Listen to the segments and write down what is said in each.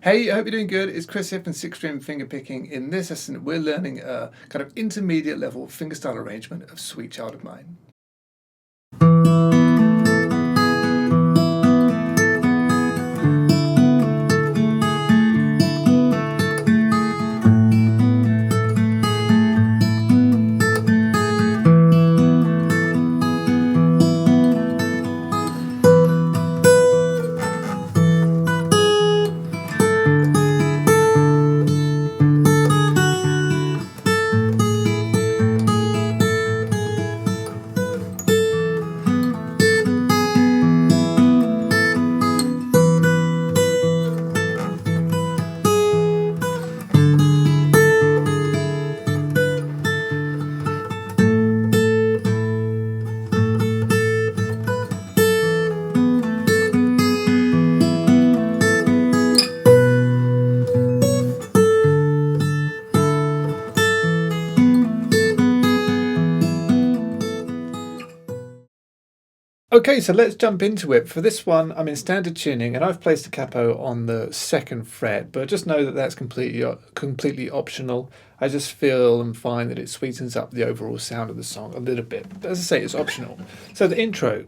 Hey, I hope you're doing good. It's Chris here from 6-String Fingerpicking. In this lesson, we're learning a kind of intermediate level fingerstyle arrangement of Sweet Child of Mine. Okay, so let's jump into it. For this one, I'm in standard tuning and I've placed the capo on the 2nd fret, but just know that that's completely optional. I just feel and find that it sweetens up the overall sound of the song a little bit. But as I say, it's optional. So the intro.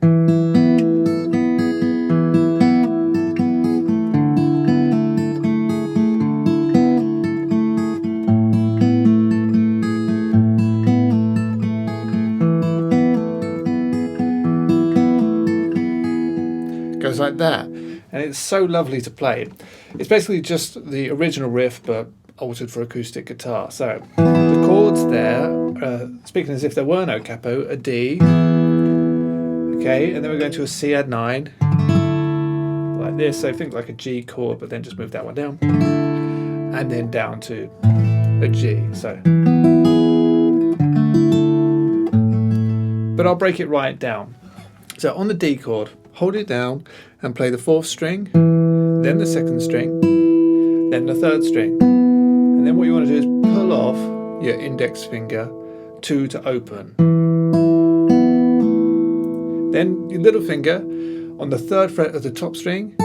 Goes like that, and it's so lovely to play. It's basically just the original riff but altered for acoustic guitar. So the chords there, speaking as if there were no capo, a D, okay, and then we're going to a C add 9 like this, so think like a G chord, but then just move that one down and then down to a G. So, but I'll break it right down. So on the D chord, hold it down and play the 4th string, then the 2nd string, then the 3rd string. And then what you want to do is pull off your index finger 2 to open. Then your little finger on the 3rd fret of the top string,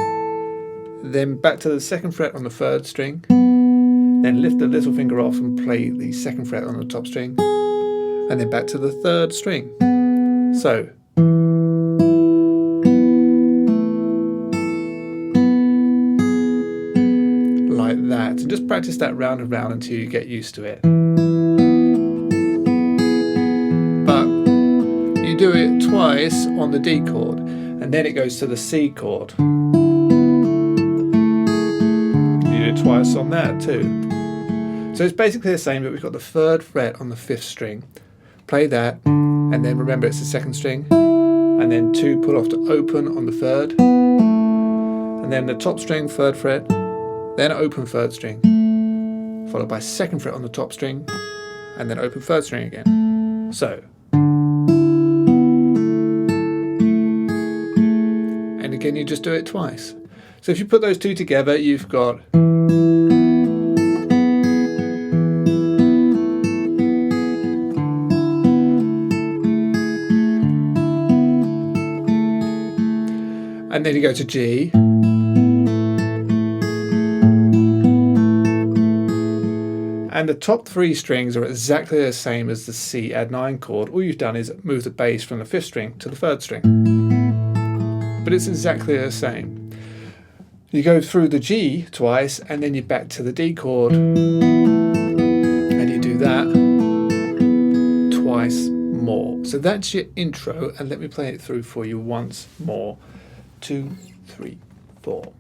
then back to the 2nd fret on the 3rd string, then lift the little finger off and play the 2nd fret on the top string, and then back to the 3rd string. So, like that, and just practice that round and round until you get used to it. But you do it twice on the D chord and then it goes to the C chord. You do it twice on that too. So it's basically the same, but we've got the 3rd fret on the 5th string. Play that, and then remember it's the 2nd string, and then 2 pull off to open on the 3rd, and then the top string, 3rd fret, then open 3rd string, followed by 2nd fret on the top string, and then open 3rd string again. So, and again you just do it twice. So if you put those two together, you've got and then you go to G, and the top 3 strings are exactly the same as the C add 9 chord. All you've done is move the bass from the 5th string to the 3rd string. But it's exactly the same. You go through the G twice and then you're back to the D chord. And you do that twice more. So that's your intro, and let me play it through for you once more. 2, 3, 4.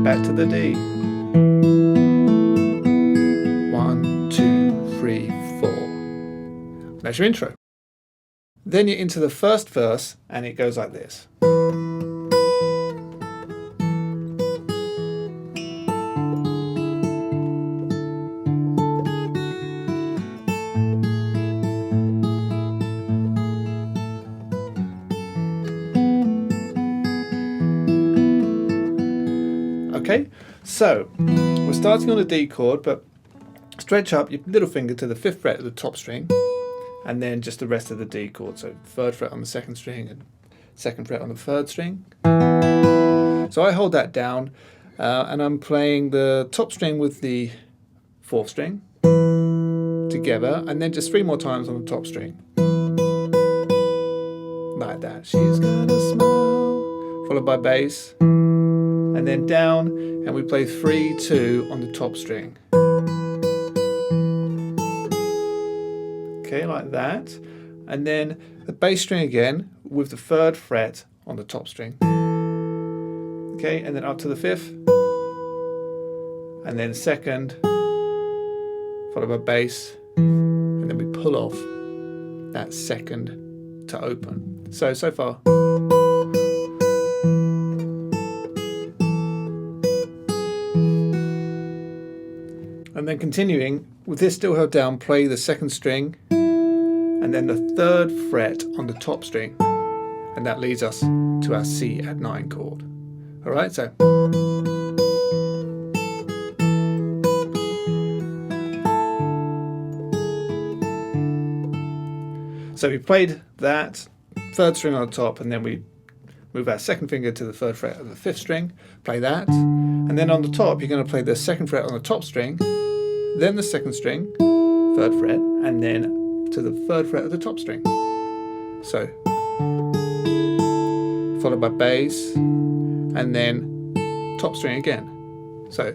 Back to the D. 1, 2, 3, 4. That's your intro. Then you're into the 1st verse and it goes like this. Okay, so we're starting on a D chord, but stretch up your little finger to the 5th fret of the top string, and then just the rest of the D chord. So 3rd fret on the 2nd string and 2nd fret on the 3rd string. So I hold that down, and I'm playing the top string with the 4th string together, and then just 3 more times on the top string. Like that. She's got a smile, followed by bass, and then down, and we play 3, 2 on the top string. Okay, like that. And then the bass string again with the 3rd fret on the top string. Okay, and then up to the 5th, and then 2nd, followed by bass, and then we pull off that 2nd to open. So far. And then continuing with this still held down, play the 2nd string and then the 3rd fret on the top string, and that leads us to our C at 9 chord. All right, so. So we played that 3rd string on the top, and then we move our 2nd finger to the 3rd fret of the 5th string, play that, and then on the top you're going to play the 2nd fret on the top string, then the 2nd string, 3rd fret, and then to the 3rd fret of the top string. So, followed by bass, and then top string again. So,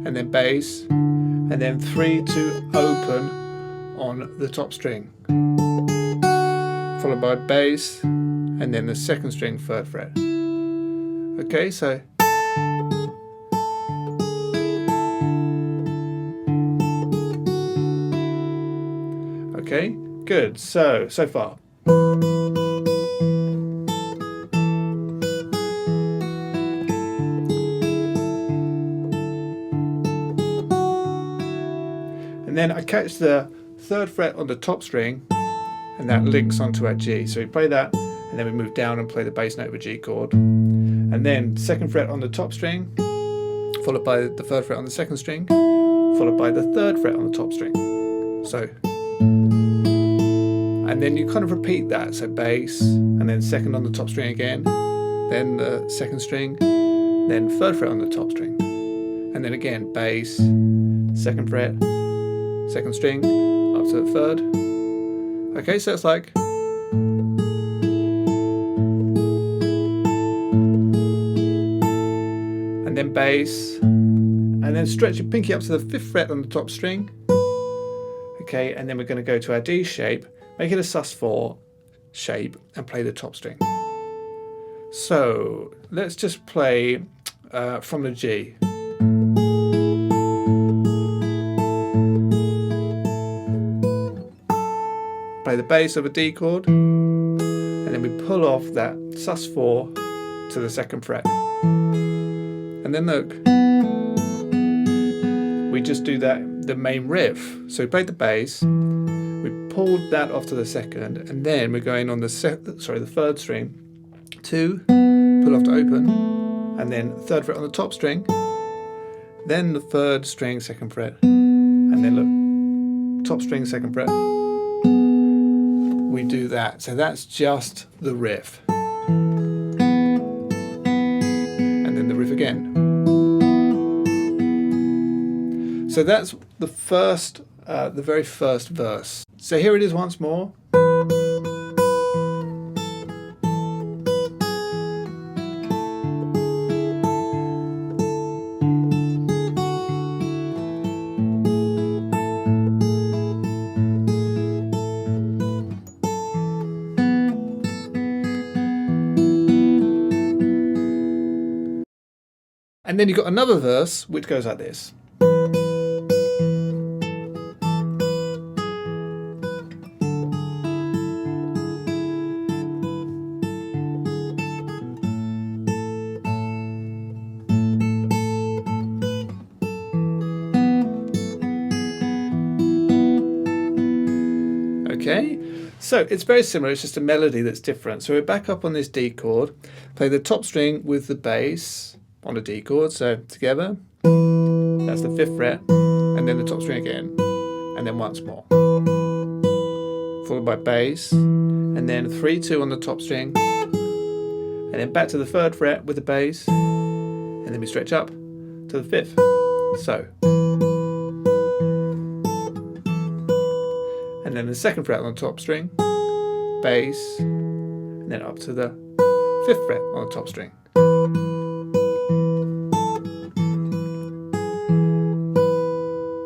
and then bass, and then 3 to open on the top string, followed by bass, and then the 2nd string, 3rd fret. Okay, so. Okay, good. So far. And then I catch the 3rd fret on the top string, and that links onto our G. So we play that, and then we move down and play the bass note of a G chord. And then 2nd fret on the top string, followed by the 3rd fret on the 2nd string, followed by the 3rd fret on the top string. So, and then you kind of repeat that. So bass, and then 2nd on the top string again, then the 2nd string, then 3rd fret on the top string, and then again bass, 2nd fret, 2nd string, up to the 3rd. Okay, so it's like. And then bass, and then stretch your pinky up to the 5th fret on the top string. Okay, and then we're going to go to our D shape, make it a sus4 shape, and play the top string. So let's just play from the G. Play the bass of a D chord, and then we pull off that sus4 to the 2nd fret. And then look, we just do that, the main riff. So we played the bass, we pulled that off to the 2nd, and then we're going on the 3rd string, 2, pull off to open, and then 3rd fret on the top string, then the 3rd string, 2nd fret, and then look, top string, 2nd fret. We do that. So that's just the riff. And then the riff again. So that's the very first verse. So here it is once more. And then you've got another verse which goes like this. Okay, so it's very similar, it's just a melody that's different. So we're back up on this D chord, play the top string with the bass on a D chord, so together, that's the 5th fret, and then the top string again, and then once more. Followed by bass, and then 3-2 on the top string, and then back to the 3rd fret with the bass, and then we stretch up to the 5th. So. And then the 2nd fret on the top string, bass, and then up to the 5th fret on the top string.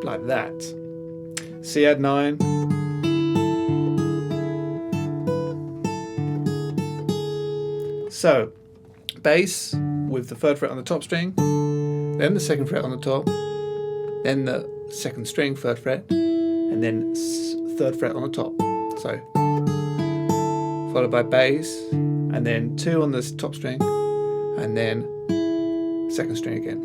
Like that. C add 9. So, bass with the 3rd fret on the top string, then the 2nd fret on the top, then the 2nd string, 3rd fret, and then 3rd fret on the top. So, followed by bass, and then 2 on the top string, and then 2nd string again.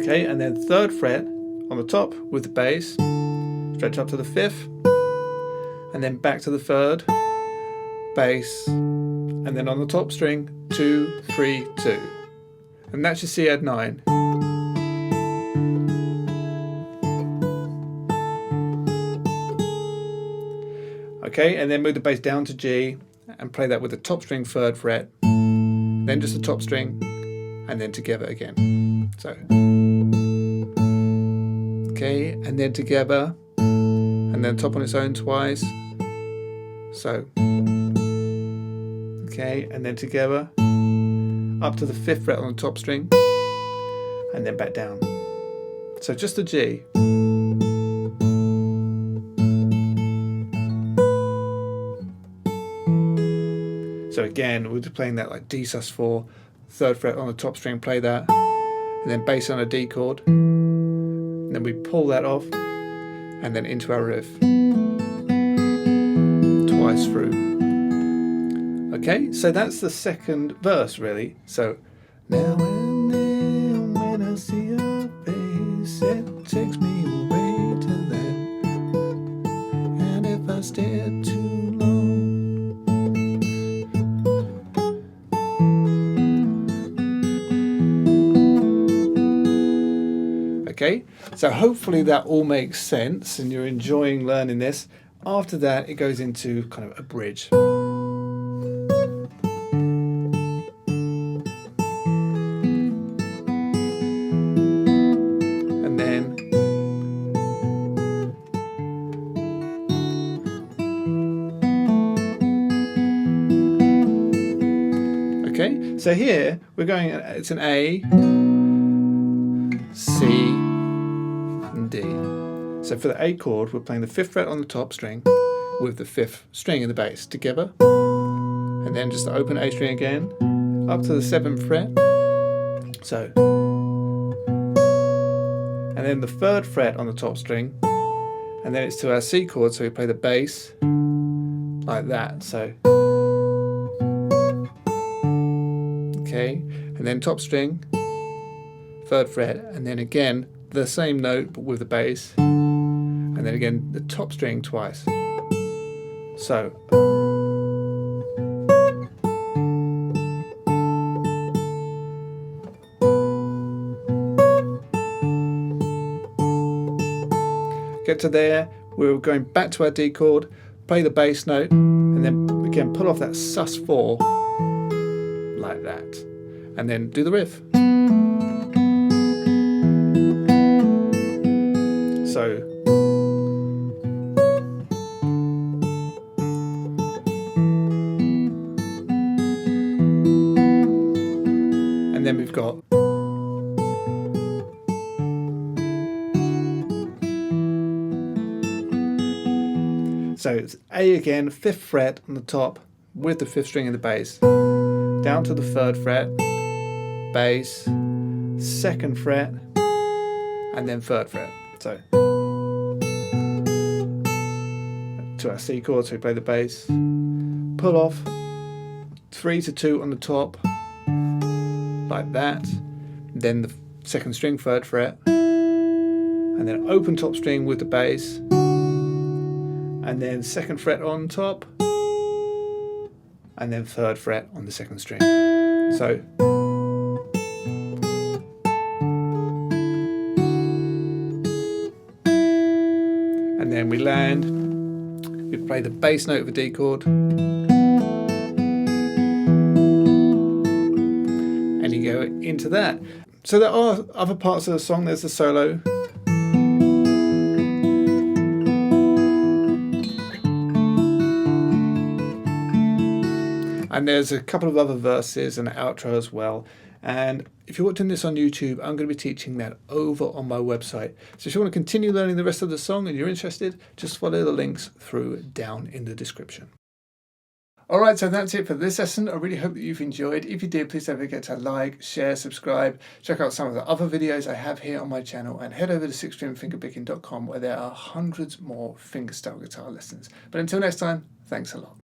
Okay, and then 3rd fret on the top with the bass, stretch up to the 5th, and then back to the 3rd, bass, and then on the top string, 2, 3, 2. And that's your C add 9. Okay, and then move the bass down to G and play that with the top string 3rd fret, then just the top string, and then together again. So, okay, and then together, and then top on its own twice. So, okay, and then together, up to the 5th fret on the top string, and then back down. So just the G. So again, we're just playing that like D sus4, 3rd fret on the top string, play that, and then bass on a D chord, and then we pull that off, and then into our riff, twice through. Okay, so that's the 2nd verse really. So, now and then when I see your face, it takes me away to that, and if I stare too long, okay, so hopefully that all makes sense and you're enjoying learning this. After that, it goes into kind of a bridge. And then okay, so here we're going, it's an A, C, and D. So for the A chord, we're playing the 5th fret on the top string with the 5th string in the bass together, and then just the open A string again, up to the 7th fret. So, and then the 3rd fret on the top string, and then it's to our C chord, so we play the bass like that. So, okay, and then top string, 3rd fret, and then again the same note but with the bass, and then again the top string twice. So, get to there, we're going back to our D chord, play the bass note, and then again pull off that sus4 like that, and then do the riff. So, and then we've got so it's A again, 5th fret on the top with the 5th string in the bass, down to the 3rd fret, bass, 2nd fret, and then 3rd fret. So to our C chord, so we play the bass, pull off 3-2 on the top, like that, then the 2nd string, 3rd fret, and then open top string with the bass, and then 2nd fret on top, and then 3rd fret on the 2nd string. So, we land, we play the bass note of a D chord, and you go into that. So there are other parts of the song. There's the solo. And there's a couple of other verses and an outro as well. And if you're watching this on YouTube, I'm going to be teaching that over on my website. So if you want to continue learning the rest of the song and you're interested, just follow the links through down in the description. Alright, so that's it for this lesson. I really hope that you've enjoyed. If you did, please don't forget to like, share, subscribe, check out some of the other videos I have here on my channel, and head over to sixstringfingerpicking.com where there are hundreds more fingerstyle guitar lessons. But until next time, thanks a lot.